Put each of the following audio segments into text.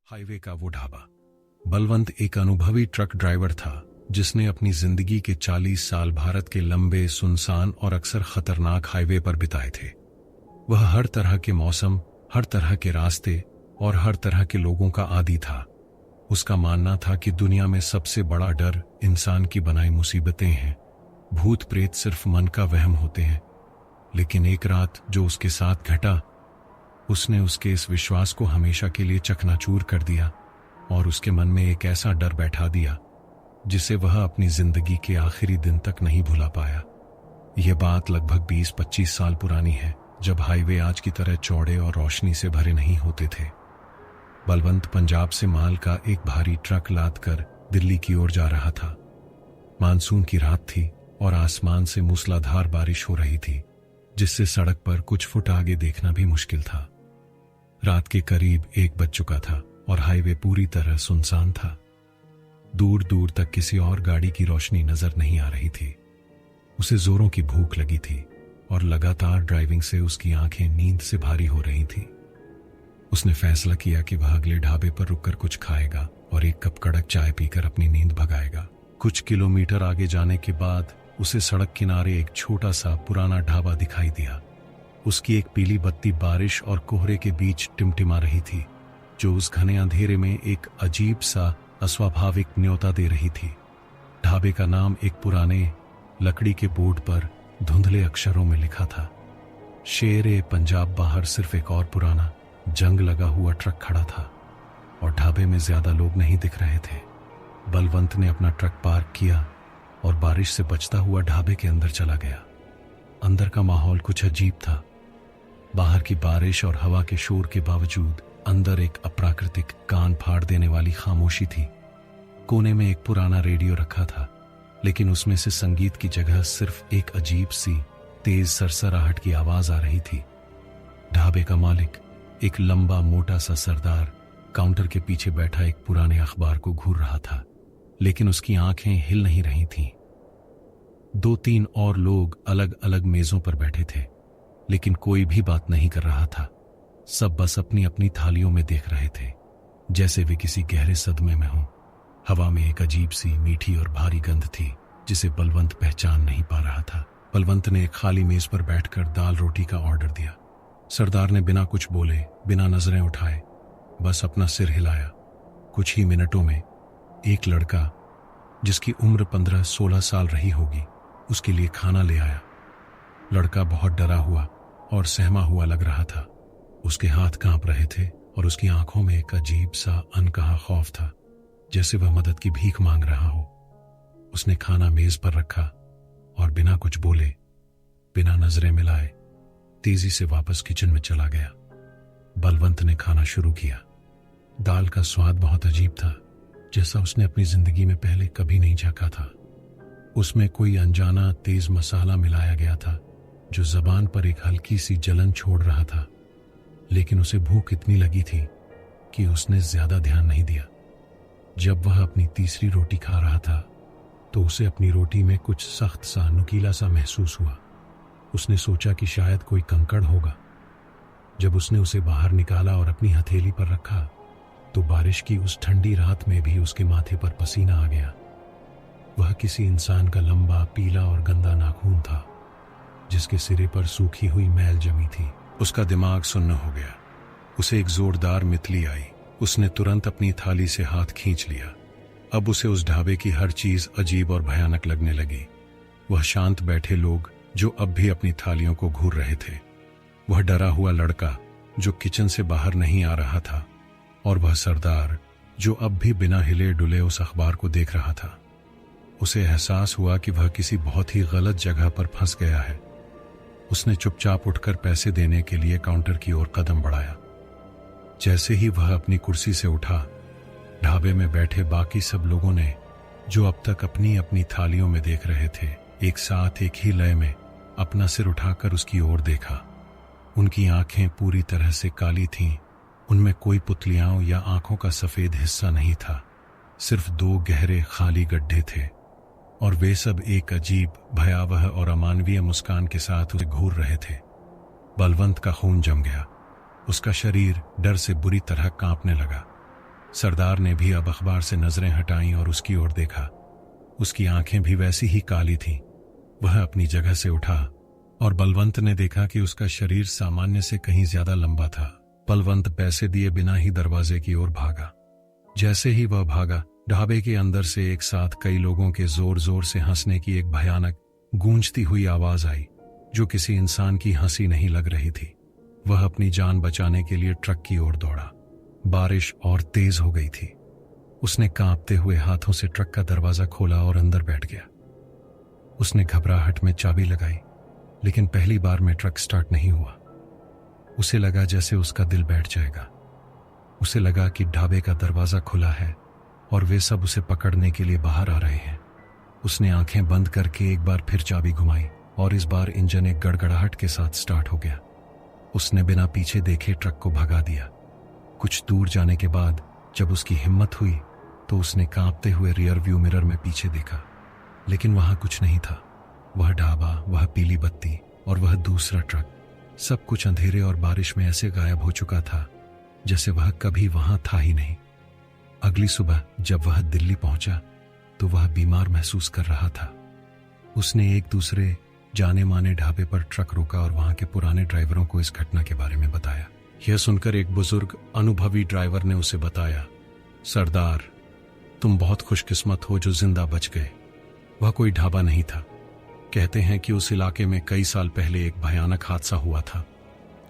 Highway का वो ढाबा। बलवंत एक अनुभवी ट्रक ड्राइवर था जिसने अपनी जिंदगी के 40 साल भारत के लंबे, सुनसान और अक्सर खतरनाक हाईवे पर बिताए थे। वह हर तरह के मौसम, हर तरह के रास्ते और हर तरह के लोगों का आदी था। उसका मानना था कि दुनिया में सबसे बड़ा डर इंसान की बनाई मुसीबतें हैं। भूत प्रेत सिर्फ मन का वहम होते हैं। लेकिन एक रात जो उसके साथ घटा, उसने उसके इस विश्वास को हमेशा के लिए चकनाचूर कर दिया और उसके मन में एक ऐसा डर बैठा दिया जिसे वह अपनी जिंदगी के आखिरी दिन तक नहीं भुला पाया। यह बात लगभग 20-25 साल पुरानी है, जब हाईवे आज की तरह चौड़े और रोशनी से भरे नहीं होते थे। बलवंत पंजाब से माल का एक भारी ट्रक लाद कर दिल्ली की ओर जा रहा था। मानसून की रात थी और आसमान से मूसलाधार बारिश हो रही थी, जिससे सड़क पर कुछ फुट आगे देखना भी मुश्किल था। रात के करीब 1 बज चुका था और हाईवे पूरी तरह सुनसान था। दूर दूर तक किसी और गाड़ी की रोशनी नजर नहीं आ रही थी। उसे जोरों की भूख लगी थी और लगातार ड्राइविंग से उसकी आंखें नींद से भारी हो रही थीं। उसने फैसला किया कि वह अगले ढाबे पर रुककर कुछ खाएगा और 1 कप कड़क चाय पीकर अपनी नींद भगाएगा। कुछ किलोमीटर आगे जाने के बाद उसे सड़क किनारे एक छोटा सा पुराना ढाबा दिखाई दिया। उसकी एक पीली बत्ती बारिश और कोहरे के बीच टिमटिमा रही थी, जो उस घने अंधेरे में एक अजीब सा अस्वाभाविक न्योता दे रही थी। ढाबे का नाम एक पुराने लकड़ी के बोर्ड पर धुंधले अक्षरों में लिखा था। शेर-ए पंजाब बाहर सिर्फ एक और पुराना जंग लगा हुआ ट्रक खड़ा था और ढाबे में ज्यादा लोग नहीं दिख रहे थे। बलवंत ने अपना ट्रक पार्क किया और बारिश से बचता हुआ ढाबे के अंदर चला गया। अंदर का माहौल कुछ अजीब था। बाहर की बारिश और हवा के शोर के बावजूद अंदर एक अप्राकृतिक, कान फाड़ देने वाली खामोशी थी। कोने में एक पुराना रेडियो रखा था, लेकिन उसमें से संगीत की जगह सिर्फ एक अजीब सी तेज सरसराहट की आवाज आ रही थी। ढाबे का मालिक, एक लंबा मोटा सा सरदार, काउंटर के पीछे बैठा एक पुराने अखबार को घूर रहा था, लेकिन उसकी आंखें हिल नहीं रही थीं। 2-3 और लोग अलग अलग मेजों पर बैठे थे, लेकिन कोई भी बात नहीं कर रहा था। सब बस अपनी अपनी थालियों में देख रहे थे, जैसे वे किसी गहरे सदमे में हों। हवा में एक अजीब सी मीठी और भारी गंध थी, जिसे बलवंत पहचान नहीं पा रहा था। बलवंत ने एक खाली मेज पर बैठकर दाल रोटी का ऑर्डर दिया। सरदार ने बिना कुछ बोले, बिना नजरें उठाए, बस अपना सिर हिलाया। कुछ ही मिनटों में एक लड़का, जिसकी उम्र 15-16 साल रही होगी, उसके लिए खाना ले आया। लड़का बहुत डरा हुआ और सहमा हुआ लग रहा था। उसके हाथ कांप रहे थे और उसकी आंखों में एक अजीब सा अनकहा खौफ था, जैसे वह मदद की भीख मांग रहा हो। उसने खाना मेज पर रखा और बिना कुछ बोले, बिना नजरें मिलाए, तेजी से वापस किचन में चला गया। बलवंत ने खाना शुरू किया। दाल का स्वाद बहुत अजीब था, जैसा उसने अपनी जिंदगी में पहले कभी नहीं चखा था। उसमें कोई अनजाना तेज मसाला मिलाया गया था, जो जबान पर एक हल्की सी जलन छोड़ रहा था। लेकिन उसे भूख इतनी लगी थी कि उसने ज्यादा ध्यान नहीं दिया। जब वह अपनी तीसरी रोटी खा रहा था, तो उसे अपनी रोटी में कुछ सख्त सा, नुकीला सा महसूस हुआ। उसने सोचा कि शायद कोई कंकड़ होगा। जब उसने उसे बाहर निकाला और अपनी हथेली पर रखा, तो बारिश की उस ठंडी रात में भी उसके माथे पर पसीना आ गया। वह किसी इंसान का लंबा, पीला और गंदा नाखून था, जिसके सिरे पर सूखी हुई मैल जमी थी। उसका दिमाग सुन्न हो गया। उसे एक जोरदार मितली आई। उसने तुरंत अपनी थाली से हाथ खींच लिया। अब उसे उस ढाबे की हर चीज अजीब और भयानक लगने लगी। वह शांत बैठे लोग जो अब भी अपनी थालियों को घूर रहे थे, वह डरा हुआ लड़का जो किचन से बाहर नहीं आ रहा था, और वह सरदार जो अब भी बिना हिले डुले उस अखबार को देख रहा था। उसे एहसास हुआ कि वह किसी बहुत ही गलत जगह पर फंस गया है। उसने चुपचाप उठकर पैसे देने के लिए काउंटर की ओर कदम बढ़ाया। जैसे ही वह अपनी कुर्सी से उठा, ढाबे में बैठे बाकी सब लोगों ने, जो अब तक अपनी अपनी थालियों में देख रहे थे, एक साथ एक ही लय में अपना सिर उठाकर उसकी ओर देखा। उनकी आंखें पूरी तरह से काली थीं। उनमें कोई पुतलियां या आंखों का सफेद हिस्सा नहीं था, सिर्फ 2 गहरे खाली गड्ढे थे, और वे सब एक अजीब, भयावह और अमानवीय मुस्कान के साथ उसे घूर रहे थे। बलवंत का खून जम गया। उसका शरीर डर से बुरी तरह कांपने लगा। सरदार ने भी अब अखबार से नजरें हटाईं और उसकी ओर देखा। उसकी आंखें भी वैसी ही काली थीं। वह अपनी जगह से उठा और बलवंत ने देखा कि उसका शरीर सामान्य से कहीं ज्यादा लंबा था। बलवंत पैसे दिए बिना ही दरवाजे की ओर भागा। जैसे ही वह भागा, ढाबे के अंदर से एक साथ कई लोगों के जोर जोर से हंसने की एक भयानक गूंजती हुई आवाज आई, जो किसी इंसान की हंसी नहीं लग रही थी। वह अपनी जान बचाने के लिए ट्रक की ओर दौड़ा। बारिश और तेज हो गई थी। उसने कांपते हुए हाथों से ट्रक का दरवाजा खोला और अंदर बैठ गया। उसने घबराहट में चाबी लगाई, लेकिन पहली बार में ट्रक स्टार्ट नहीं हुआ। उसे लगा जैसे उसका दिल बैठ जाएगा। उसे लगा कि ढाबे का दरवाजा खुला है और वे सब उसे पकड़ने के लिए बाहर आ रहे हैं। उसने आंखें बंद करके एक बार फिर चाबी घुमाई और इस बार इंजन एक गड़गड़ाहट के साथ स्टार्ट हो गया। उसने बिना पीछे देखे ट्रक को भगा दिया। कुछ दूर जाने के बाद जब उसकी हिम्मत हुई तो उसने कांपते हुए रियर व्यू मिरर में पीछे देखा, लेकिन वहां कुछ नहीं था। वह ढाबा, वह पीली बत्ती और वह दूसरा ट्रक, सब कुछ अंधेरे और बारिश में ऐसे गायब हो चुका था जैसे वह कभी वहां था ही नहीं। अगली सुबह जब वह दिल्ली पहुंचा तो वह बीमार महसूस कर रहा था। उसने एक दूसरे जाने माने ढाबे पर ट्रक रोका और वहां के पुराने ड्राइवरों को इस घटना के बारे में बताया। यह सुनकर एक बुजुर्ग अनुभवी ड्राइवर ने उसे बताया, सरदार, तुम बहुत खुशकिस्मत हो जो जिंदा बच गए। वह कोई ढाबा नहीं था। कहते हैं कि उस इलाके में कई साल पहले एक भयानक हादसा हुआ था,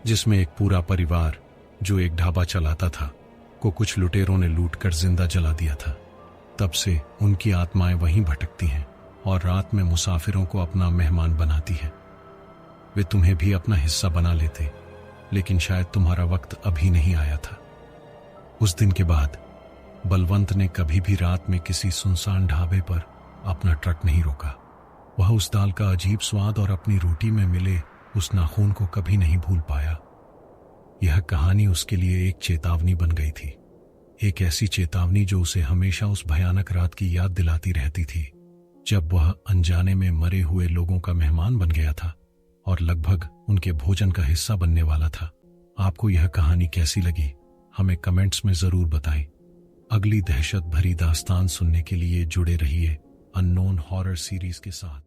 जिसमें एक पूरा परिवार जो एक ढाबा चलाता था को कुछ लुटेरों ने लूट कर जिंदा जला दिया था। तब से उनकी आत्माएं वहीं भटकती हैं और रात में मुसाफिरों को अपना मेहमान बनाती हैं। वे तुम्हें भी अपना हिस्सा बना लेते, लेकिन शायद तुम्हारा वक्त अभी नहीं आया था। उस दिन के बाद बलवंत ने कभी भी रात में किसी सुनसान ढाबे पर अपना ट्रक नहीं रोका। वह उस दाल का अजीब स्वाद और अपनी रोटी में मिले उस नाखून को कभी नहीं भूल पाया। यह कहानी उसके लिए एक चेतावनी बन गई थी, एक ऐसी चेतावनी जो उसे हमेशा उस भयानक रात की याद दिलाती रहती थी, जब वह अनजाने में मरे हुए लोगों का मेहमान बन गया था और लगभग उनके भोजन का हिस्सा बनने वाला था। आपको यह कहानी कैसी लगी, हमें कमेंट्स में जरूर बताएं। अगली दहशत भरी दास्तान सुनने के लिए जुड़े रहिए अननोन हॉरर सीरीज के साथ।